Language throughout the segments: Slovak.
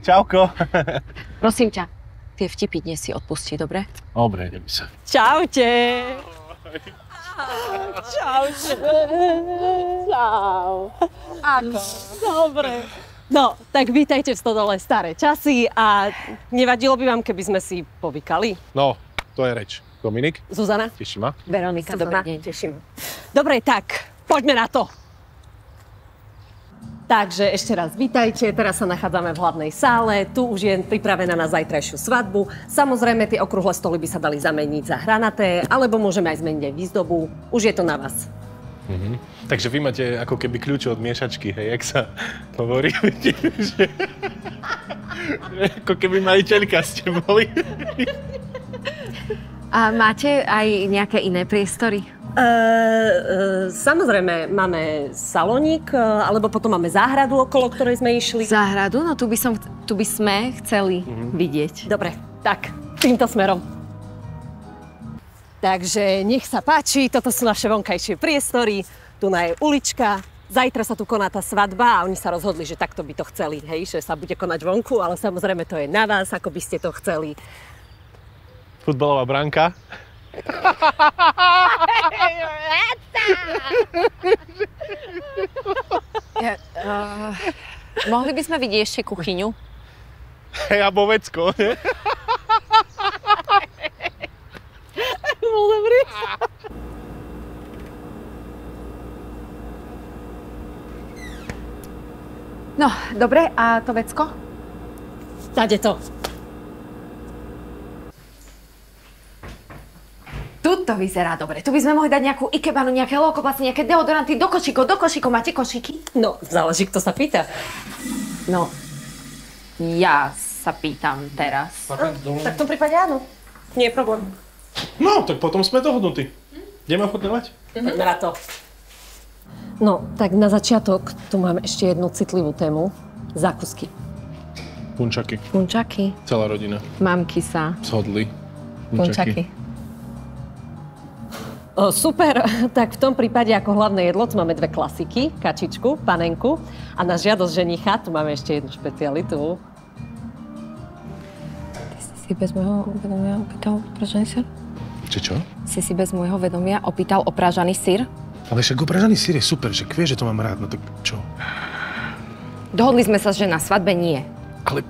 Čauko. Prosím ťa, tie vtipy dnes si odpusti, dobre? Dobre, idem sa. Čaute. Čaute. Čau. Ako? Dobre. No, tak vítajte v Stodole Staré časy a nevadilo by vám, keby sme si povykali? No, to je reč. Dominik? Zuzana? Teší ma. Veronika, dobrý deň. Teším. Dobre, tak, poďme na to. Takže ešte raz vítajte, teraz sa nachádzame v hlavnej sále, tu už je pripravená na zajtrajšiu svadbu. Samozrejme, tie okrúhle stoly by sa dali zameniť za hranaté, alebo môžeme aj zmeniť aj výzdobu, už je to na vás. Takže vy máte ako keby kľúče od miešačky, hej, jak sa hovorí, že ako keby majiteľka ste boli. A máte aj nejaké iné priestory? Samozrejme, máme salónik, alebo potom máme záhradu, okolo ktorej sme išli. Záhradu? No tu by sme chceli vidieť. Dobre, tak, týmto smerom. Takže nech sa páči, toto sú naše vonkajšie priestory, tu je ulička, zajtra sa tu koná tá svadba a oni sa rozhodli, že takto by to chceli, hej, že sa bude konať vonku, ale samozrejme to je na vás, ako by ste to chceli. Futbalová bránka. Mohli by sme vidieť ešte kuchyňu? Hej, a bovecko, ne? Bol dobrý. No, dobre, a to vecko? Tade to. Tuto vyzerá dobre. Tu by sme mohli dať nejakú ikebanu, nejaké lokoplasy, nejaké deodoranty do košíkov. Do košíkov máte košíky? No, záleží, kto sa pýta. No, ja sa pýtam teraz. Tak v tom prípade áno. Nie je problém. No, tak potom sme dohodnutí. Ideme ochutnávať? Poďme na to. No, tak na začiatok tu máme ešte jednu citlivú tému. Zákusky. Punčaky. Punčaky. Celá rodina. Mamky sa. Shodli. Punčaky. Super, tak v tom prípade ako hlavné jedlo tu máme dve klasiky, kačičku, panenku a na žiadosť ženicha tu máme ešte jednu špecialitu. Ty si bez môjho vedomia opýtal opražaný syr? Čo? Si bez môjho vedomia opýtal opražaný syr? Ale však opražaný syr je super, že vieš, že to mám rád, no tak čo? Dohodli sme sa, že na svadbe nie. Ale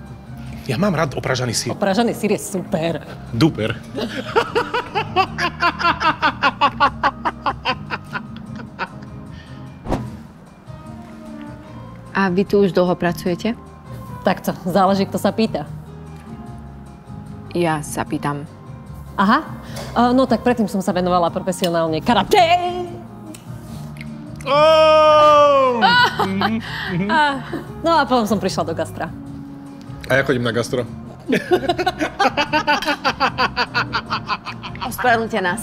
ja mám rád opražaný syr. Opražaný syr je super. Duper. A vy tu už dlho pracujete? Takto, záleží, kto sa pýta. Ja sa pýtam. Aha, no tak predtým som sa venovala profesionálne karate. No a potom som prišla do gastra. A ja chodím na gastro. Ospravedlňte nás.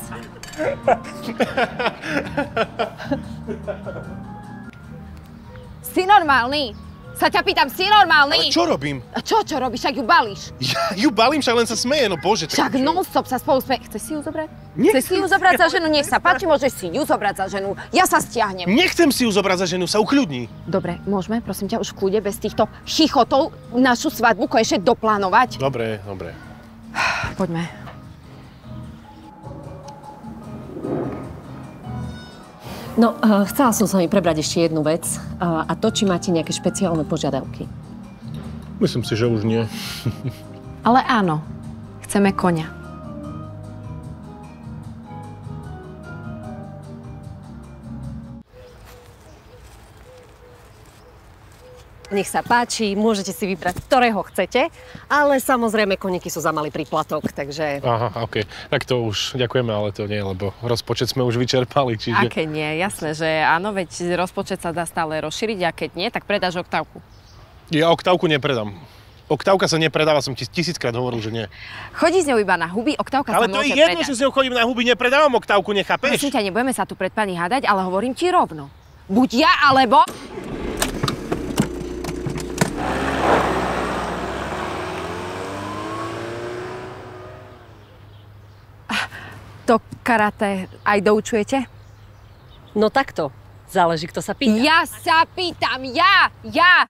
Si normálny? Sa ťa pýtam, si normálny? Ale čo robím? A čo robíš? Však ju balíš. Ja ju balím, však len sa smeje, no bože. Však non-stop sa spolu smeje. Chceš si ju zobrať? Nechcem. Chceš si ju zobrať za ženu? Nech sa páči, môžeš si ju zobrať za ženu. Ja sa stiahnem. Nechcem si ju zobrať za ženu, sa ukľudni. Dobre, môžeme, prosím ťa, už v kľude, bez týchto chichotov našu svadbu konečne doplánovať? Dobre. Poďme. No, chcela som s vami prebrať ešte jednu vec a to, či máte nejaké špeciálne požiadavky. Myslím si, že už nie. Ale áno, chceme koňa. Nech sa páči, môžete si vybrať, ktorého chcete, ale samozrejme koníky sú za malý príplatok, takže... Aha, okej. Tak to už ďakujeme, ale to nie, lebo rozpočet sme už vyčerpali, čiže... Aké nie, jasné, že áno, veď rozpočet sa dá stále rozšíriť a keď nie, tak predáš oktávku. Ja oktávku nepredám. Oktávka sa nepredáva, som ti 1000-krát hovoril, že nie. Chodí s ňou iba na huby, oktávka sa Ale môže to je jedno, predať. že s ňou chodím na huby, nepredávam oktávku, nechápeš? Prosím ťa, nebudeme sa tu pred pani hádať, ale hovorím ti rovno. Buď ja, alebo... To karate aj doučujete? No takto, záleží, kto sa pýta. Ja sa pýtam, ja!